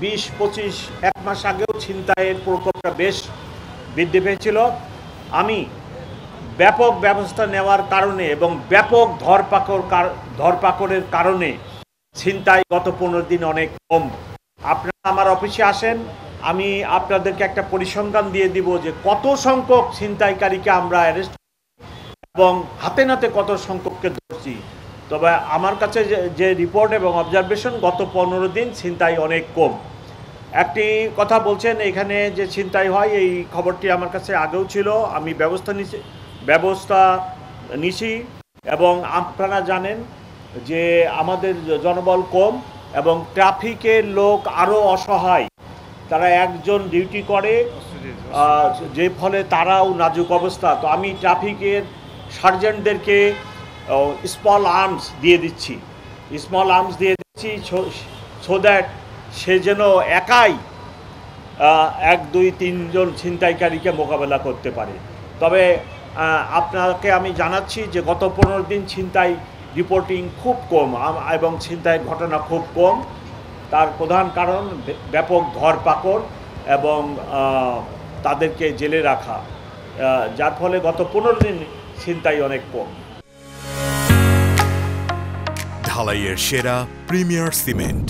20-25 এক মাস আগেও ছিনতাইয়ের প্রকোপটা বেশ বৃদ্ধি পেয়েছিল। আমি ব্যাপক ব্যবস্থা নেওয়ার কারণে এবং ব্যাপক ধরপাকড়ের কারণে ছিনতাই গত 15 দিন অনেক কম। আপনারা আমার অফিসে আসেন, আমি আপনাদেরকে একটা পরিসংখ্যান দিয়ে দিব যে কত সংখ্যক ছিনতাইকারীকে আমরা অ্যারেস্ট এবং হাতে নাতে কত সংখ্যককে ধরছি। তবে আমার কাছে যে রিপোর্ট এবং অবজারভেশন, গত 15 দিন ছিনতাই অনেক কম। একটি কথা বলছেন এখানে যে ছিনতাই হয়, এই খবরটি আমার কাছে আগেও ছিল। আমি ব্যবস্থা নিছি এবং আপনারা জানেন যে আমাদের জনবল কম এবং ট্রাফিকের লোক আরও অসহায়। তারা একজন ডিউটি করে, যে ফলে তারাও নাজুক অবস্থা। তো আমি ট্রাফিকের সার্জেন্টদেরকে স্মল আর্মস দিয়ে দিচ্ছি সো দ্যাট সে যেন একাই 1-2-3 জন ছিনতাইকারীকে মোকাবেলা করতে পারে। তবে আপনাকে আমি জানাচ্ছি যে গত 15 দিন ছিনতাই রিপোর্টিং খুব কম এবং ছিনতাইয়ের ঘটনা খুব কম। তার প্রধান কারণ ব্যাপক ধরপাকড় এবং তাদেরকে জেলে রাখা, যার ফলে গত 15 দিন ছিনতাই অনেক কম। ঢালাইয়ের সেরা প্রিমিয়ার সিমেন্ট।